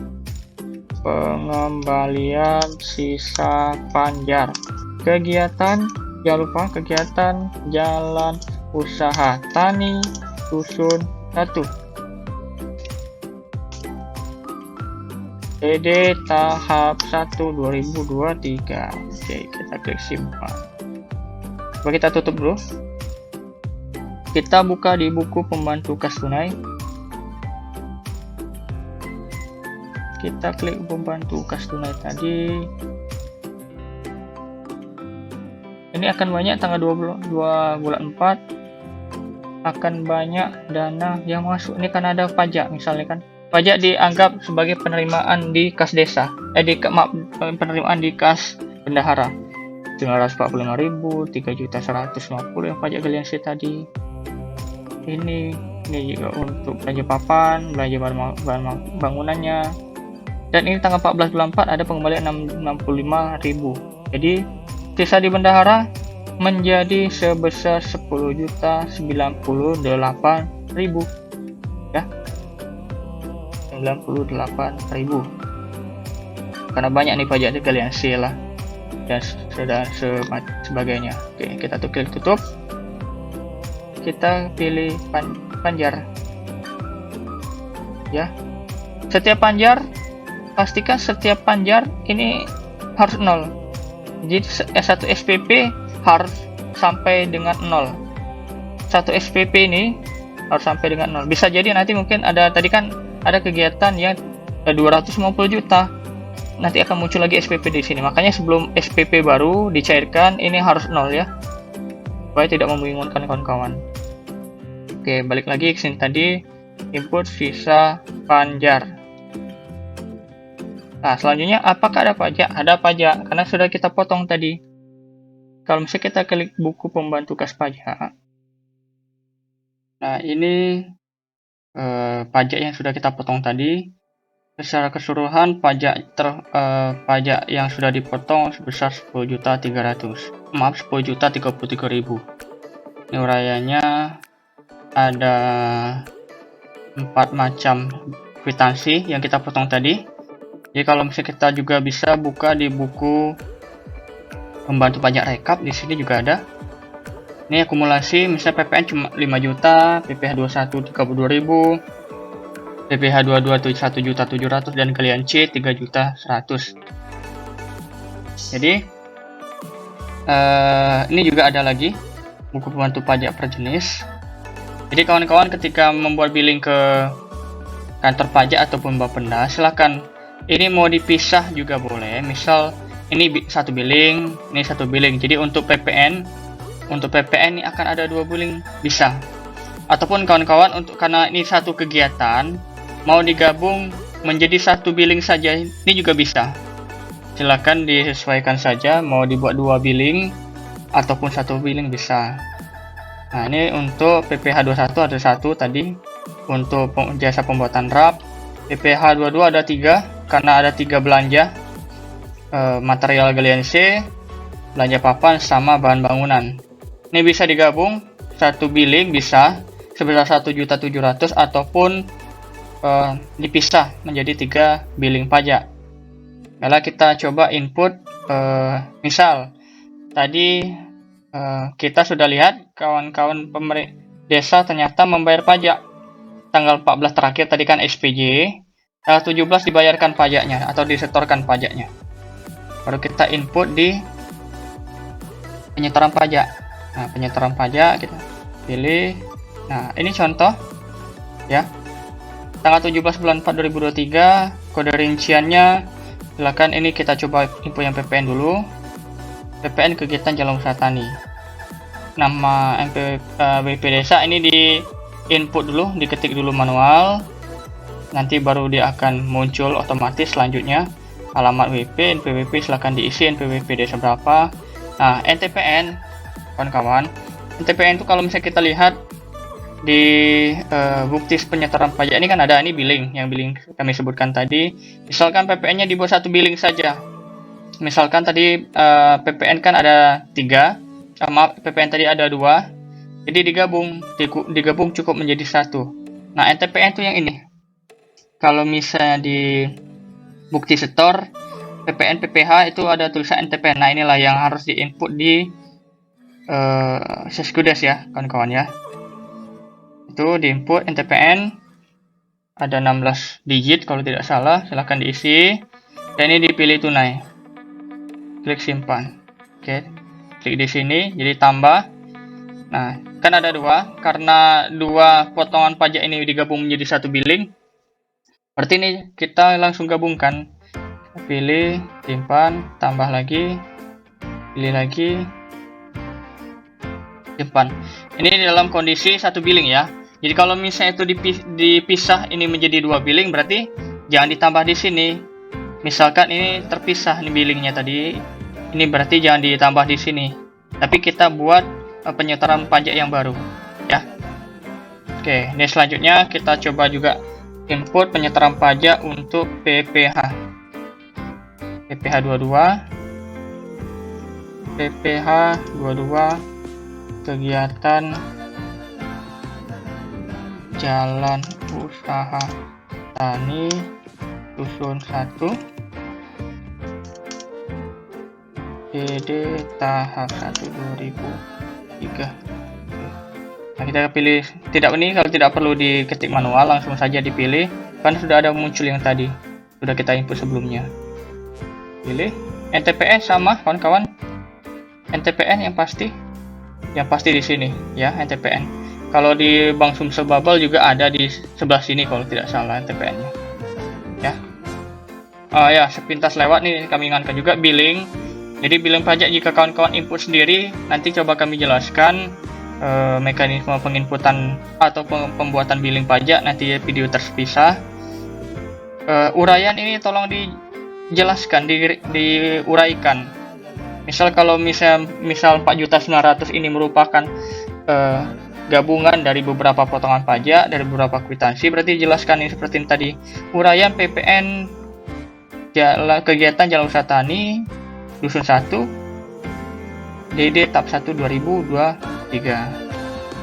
pengembalian sisa panjar. Kegiatan, jangan lupa kegiatan Jalan Usaha Tani Dusun 1. PD tahap 1 2023. Oke, kita klik simpan. Coba kita tutup dulu. Kita buka di buku pembantu kas tunai. Kita klik pembantu kas tunai tadi. Ini akan banyak tanggal 22 bulan 4. Akan banyak dana yang masuk. Ini kan ada pajak misalnya kan. Pajak dianggap sebagai penerimaan di kas desa. Penerimaan di kas bendahara. 945.000, 3.150 yang pajak galiansi tadi. Ini juga untuk belanja papan, belanja bahan bangunannya. Dan ini tanggal 14 bulan 4 ada pengembalian 65.000. Jadi sisa di bendahara menjadi sebesar 10.098.000 ya. 98.000. Karena banyak nih pajak di galiansi lah dan sebagainya. Oke, kita klik tutup. Kita pilih panjar ya. Setiap panjar, pastikan setiap panjar ini harus 0. Jadi satu SPP harus sampai dengan 0. Satu SPP ini harus sampai dengan 0. Bisa jadi nanti mungkin ada, tadi kan ada kegiatan yang 250 juta. nanti akan muncul lagi SPP di sini. Makanya sebelum SPP baru dicairkan ini harus 0 ya, supaya tidak membingungkan kawan-kawan. Oke, balik lagi ke sini tadi, input sisa panjar. Nah, selanjutnya apakah ada pajak? Ada pajak, karena sudah kita potong tadi. Kalau misalnya kita klik buku pembantu kas pajak, nah ini pajak yang sudah kita potong tadi. Secara keseluruhan pajak pajak yang sudah dipotong sebesar 10.300.000. Maaf, 10.033.000. Ini uraiannya ada 4 macam kwitansi yang kita potong tadi. Jadi kalau misalnya kita juga bisa buka di buku pembantu pajak rekap, di sini juga ada. Ini akumulasi, misalnya PPN cuma 5 juta, PPh 21 32.000, PPh 22 1.700.000 dan kalian C 3.100.000. Jadi ini juga ada lagi buku pembantu pajak per jenis. Jadi kawan-kawan ketika membuat billing ke kantor pajak ataupun Bapenda, silakan ini mau dipisah juga boleh. Misal ini satu billing, ini satu billing. Jadi untuk PPN ini akan ada 2 billing bisa. Ataupun kawan-kawan karena ini satu kegiatan mau digabung menjadi satu billing saja, ini juga bisa. Silakan disesuaikan saja mau dibuat 2 billing ataupun satu billing bisa. Nah, ini untuk PPh 21 ada 1 tadi. Untuk jasa pembuatan RAP, PPh 22 ada 3 karena ada 3 belanja. Material galian C, belanja papan sama bahan bangunan. Ini bisa digabung satu billing bisa sebesar 1.700.000 ataupun dipisah menjadi 3 billing pajak. Kalau kita coba input, misal tadi kita sudah lihat kawan-kawan pemerintah desa ternyata membayar pajak tanggal 14 terakhir tadi kan SPJ, tanggal 17 dibayarkan pajaknya atau disetorkan pajaknya. Baru kita input di penyetoran pajak. Nah, penyetoran pajak kita pilih. Nah, ini contoh ya. Tanggal 17 bulan 4 2023, kode rinciannya silakan ini kita coba input yang PPN dulu. PPN kegiatan Jalan Usaha Tani. Nama WP desa ini di input dulu, diketik dulu manual. Nanti baru dia akan muncul otomatis selanjutnya. Alamat WP, NPWP silahkan diisi, NPWP desa berapa. Nah, NTPN kawan-kawan, NTPN itu kalau misalnya kita lihat di bukti penyetoran pajak ini kan ada ini billing, yang billing kami sebutkan tadi. Misalkan PPN nya dibuat satu billing saja. Misalkan tadi PPN kan ada 3, sama PPN tadi ada 2. Jadi digabung cukup menjadi 1. Nah, NTPN itu yang ini. Kalau misalnya di bukti setor PPN PPh itu ada tulisan NTPN. Nah, inilah yang harus diinput di Seskudes ya kawan-kawan ya. Itu diinput NTPN ada 16 digit kalau tidak salah, silahkan diisi. Dan ini dipilih tunai, klik simpan. Oke, klik di sini jadi tambah. Nah, kan ada 2, karena 2 potongan pajak ini digabung menjadi satu billing, berarti ini kita langsung gabungkan. Pilih, simpan, tambah lagi, pilih lagi, simpan. Ini dalam kondisi satu billing ya. Jadi kalau misalnya itu dipisah ini menjadi 2 billing, berarti jangan ditambah di sini. Misalkan ini terpisah nih billingnya tadi, ini berarti jangan ditambah di sini. Tapi kita buat penyetoran pajak yang baru ya. Oke, ini selanjutnya kita coba juga input penyetoran pajak untuk PPh 22 kegiatan Jalan Usaha Tani Dusun 1 PD tahap 1 2003. Nah, kita pilih tidak, ini kalau tidak perlu diketik manual, langsung saja dipilih, kan sudah ada muncul yang tadi sudah kita input sebelumnya. Pilih NTPN sama kawan-kawan, NTPN yang pasti di sini ya, NTPN. Kalau di Bank Sumsel Babel juga ada di sebelah sini kalau tidak salah NTPN-nya ya. Ya, sepintas lewat nih kami ingatkan juga billing. Jadi billing pajak jika kawan-kawan input sendiri, nanti coba kami jelaskan mekanisme penginputan atau pembuatan billing pajak nanti video terpisah. Uraian ini tolong dijelaskan, diuraikan. Misal kalau misal 4.900.000 ini merupakan gabungan dari beberapa potongan pajak, dari beberapa kwitansi, berarti jelaskan ini seperti ini tadi. Uraian PPN kegiatan jalan usaha tani Dusun 1 DD tahap 1 2023.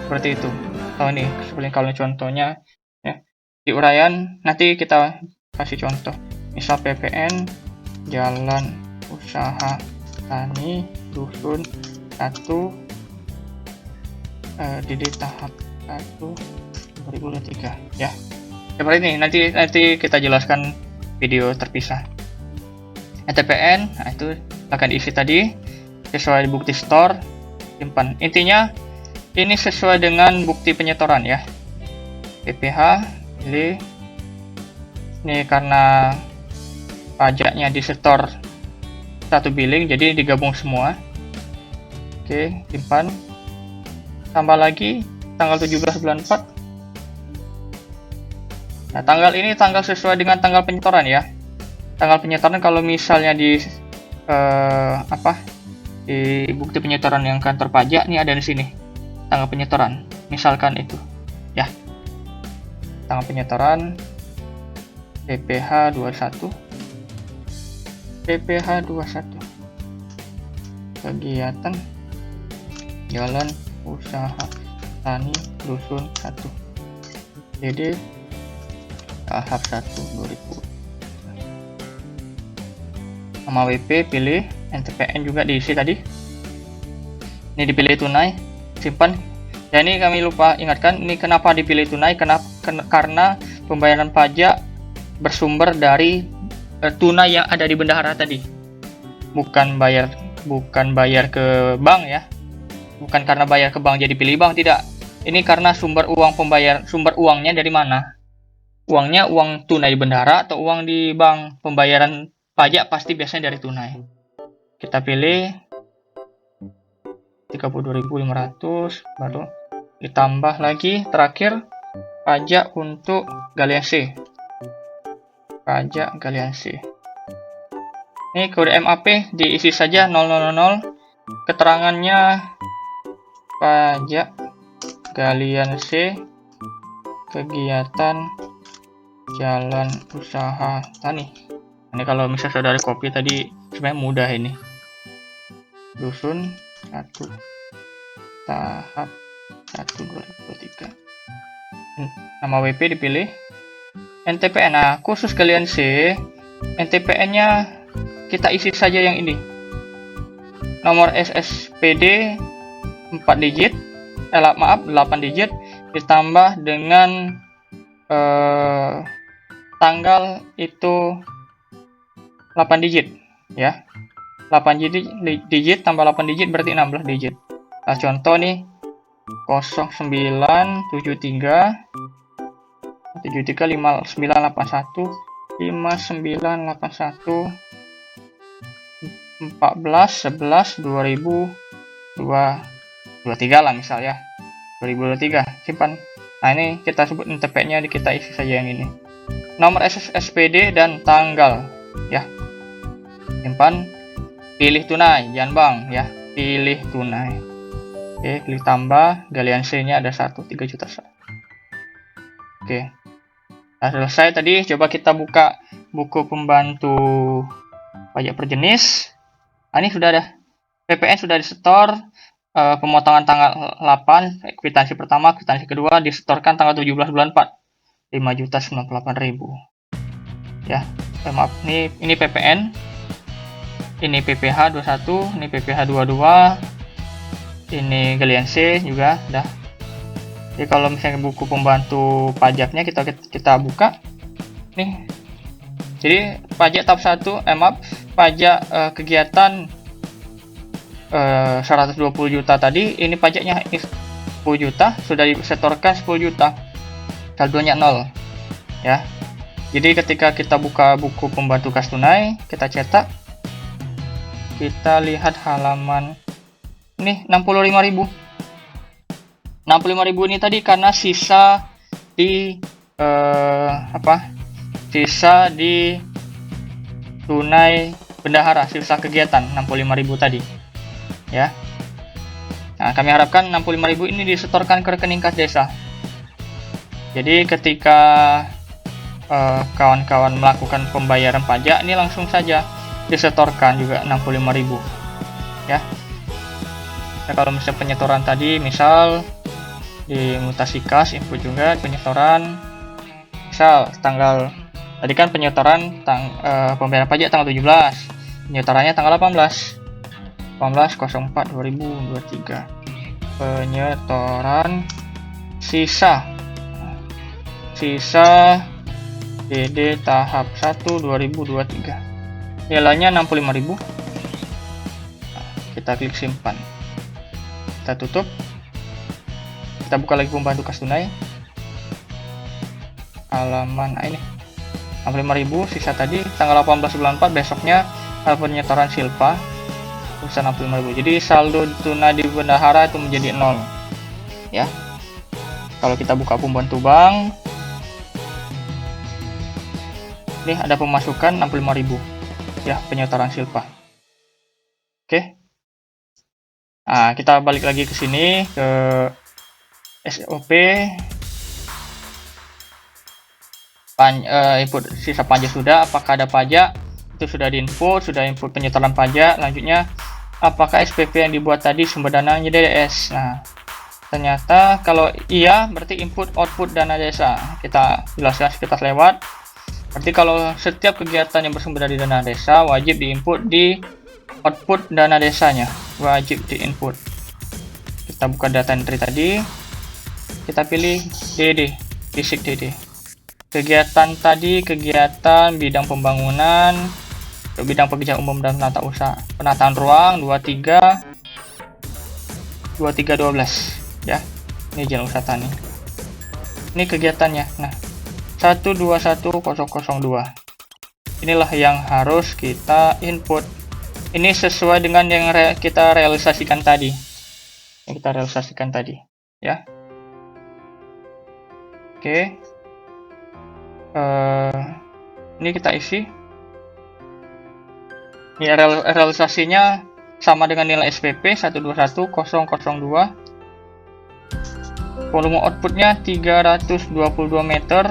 Seperti itu. Ini seperti kalau contohnya ya. Di uraian nanti kita kasih contoh. Misal PPN jalan usaha tani Dusun 1 DD tahap 1 2023 ya. Seperti ini nanti kita jelaskan video terpisah. NTPN, nah itu akan diisi tadi sesuai bukti store, simpan. Intinya ini sesuai dengan bukti penyetoran ya. PPH, pilih. Ini karena pajaknya disetor satu billing, jadi digabung semua. Oke, simpan. Tambah lagi tanggal 17 bulan 4. Nah, tanggal ini tanggal sesuai dengan tanggal penyetoran ya. Tanggal penyetoran kalau misalnya di di bukti penyetoran yang kantor pajak nih ada di sini tanggal penyetoran, misalkan itu ya, tanggal penyetoran PPH 21 kegiatan jalan usaha tani Dusun 1 DD tahap 1 2000. Nama WP pilih, NTPN juga diisi tadi. Ini dipilih tunai, simpan. Dan ini kami lupa ingatkan, ini kenapa dipilih tunai? Karena pembayaran pajak bersumber dari tunai yang ada di bendahara tadi. Bukan bayar ke bank ya. Bukan karena bayar ke bank jadi pilih bank, tidak. Ini karena sumber uangnya dari mana? Uangnya uang tunai di bendahara atau uang di bank. Pembayaran pajak pasti biasanya dari tunai. Kita pilih 32.500, baru ditambah lagi terakhir pajak untuk galian C. Pajak galian C. Ini kode MAP diisi saja 0000. Keterangannya pajak galian C kegiatan jalan usaha tani. Ini kalau misalnya saudara copy tadi sebenarnya mudah ini. Dusun 1 tahap 1 2023. Nama WP dipilih. NTPN, nah khusus galian C, NTPN-nya kita isi saja yang ini. Nomor SSPD 4 digit, 8 digit ditambah dengan tanggal itu 8 digit ya. 8 digit tambah 8 digit berarti 16 digit. Nah, contoh nih 0973 5981 5981 14 11 2023 lah misal ya. 2023 simpan. Nah, ini kita sebut NTP-nya, kita isi saja yang ini. Nomor SSPD dan tanggal ya. Simpan, pilih tunai, jangan bank ya, pilih tunai. Oke, klik tambah, galian C-nya ada 3 juta. Oke, nah, selesai tadi. Coba kita buka buku pembantu pajak per jenis. Nah, ini sudah ada, PPN sudah disetor, pemotongan tanggal 8, kwitansi pertama, kwitansi kedua disetorkan tanggal 17 bulan 4, 5.098.000 ya. Maaf, ini PPN, ini PPH 21, ini PPH 22, ini galian C juga udah. Jadi kalau misalnya buku pembantu pajaknya kita buka nih. Jadi pajak tahap 1, maaf, pajak kegiatan 120 juta tadi, ini pajaknya 10 juta, sudah disetorkan 10 juta, saldonya 0 ya. Jadi ketika kita buka buku pembantu kas tunai, kita cetak, kita lihat halaman ini 65.000. 65.000 ini tadi karena sisa di sisa di tunai bendahara, sisa kegiatan 65.000 tadi ya. Nah, kami harapkan 65.000 ini disetorkan ke rekening kas desa. Jadi ketika kawan-kawan melakukan pembayaran pajak, ini langsung saja disetorkan juga 65.000 ya. Nah, kalau misalnya penyetoran tadi, misal di mutasi kas input juga penyetoran, misal tanggal tadi kan penyetoran pembayaran pajak tanggal 17, penyetorannya tanggal 18/04/2023. Penyetoran sisa DD tahap 1 2023, nilainya 65.000. Kita klik simpan, kita tutup, kita buka lagi pembantu kas tunai, halaman ini 65.000 sisa tadi tanggal 18 bulan 4, besoknya penyetoran silpa sisa 65.000. Jadi saldo tunai di bendahara itu menjadi 0 ya. Kalau kita buka pembantu bank, ini ada pemasukan 65.000 ya, penyetoran silpa. Oke. Nah, kita balik lagi ke sini ke SOP. Input sisa pajak sudah, apakah ada pajak? Itu sudah diinput, sudah input penyetoran pajak. Lanjutnya, apakah SPP yang dibuat tadi sumber dananya DDS? Nah, ternyata kalau iya berarti input output dana desa. Kita jelaskan sekitar lewat. Berarti kalau setiap kegiatan yang bersumber dari dana desa wajib diinput di output dana desanya, wajib diinput. Kita buka data entry tadi, kita pilih DD, basic DD. Kegiatan tadi kegiatan bidang pembangunan, bidang pekerjaan umum dan penata usaha, penataan ruang 2312 ya. Ini jalan usaha tani. Ini kegiatannya. Nah, 121002. Inilah yang harus kita input. Ini sesuai dengan yang kita realisasikan tadi. Ya. Oke. Ini kita isi. Ini realisasinya sama dengan nilai SPP 121002. Volume outputnya 322 meter.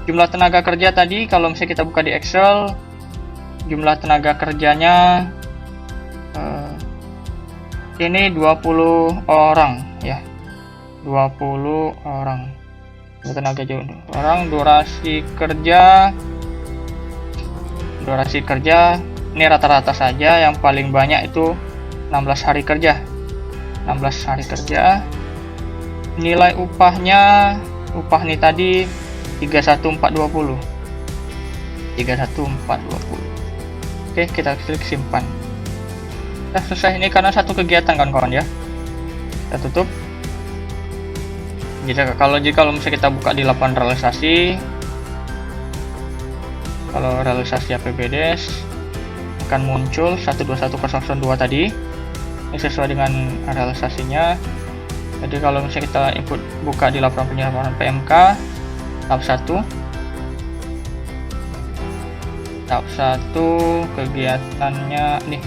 Jumlah tenaga kerja tadi, kalau misalnya kita buka di Excel, jumlah tenaga kerjanya ini 20 orang ya. 20 orang. Tenaga orang, durasi kerja ini rata-rata saja, yang paling banyak itu 16 hari kerja. Nilai upah nih tadi 31420. Oke, kita klik simpan. Nah, selesai. Ini karena satu kegiatan kan kawan ya. Kita tutup. Jadi kalau misalnya kita buka di laporan realisasi, kalau realisasi APBDes akan muncul 121002 tadi. Ini sesuai dengan realisasinya. Jadi kalau misalnya kita input buka di laporan penyaluran PMK tahap 1 kegiatannya nih,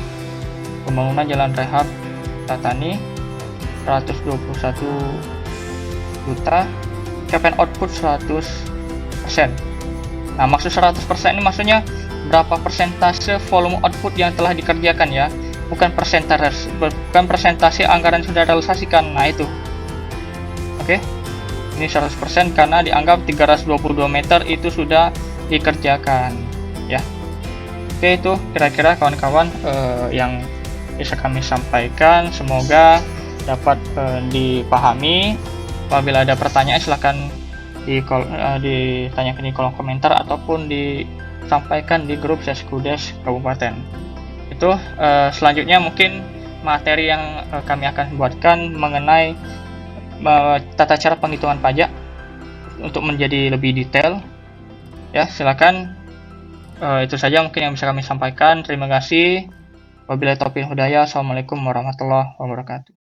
pembangunan jalan rehab Tatani 121 juta, capaian output 100%. Nah, maksud 100% ini maksudnya berapa persentase volume output yang telah dikerjakan ya, bukan persentase anggaran yang sudah realisasikan. Nah, itu oke. Ini 100% karena dianggap 322 meter itu sudah dikerjakan ya. Oke, itu kira-kira kawan-kawan yang bisa kami sampaikan, semoga dapat dipahami. Apabila ada pertanyaan silahkan ditanyakan di kolom komentar ataupun disampaikan di grup Seskudes Kabupaten. Itu selanjutnya mungkin materi yang kami akan buatkan mengenai tata cara penghitungan pajak untuk menjadi lebih detail. Ya, silakan. Itu saja mungkin yang bisa kami sampaikan. Terima kasih. Wabillahi taufiq hidayah. Assalamualaikum warahmatullahi wabarakatuh.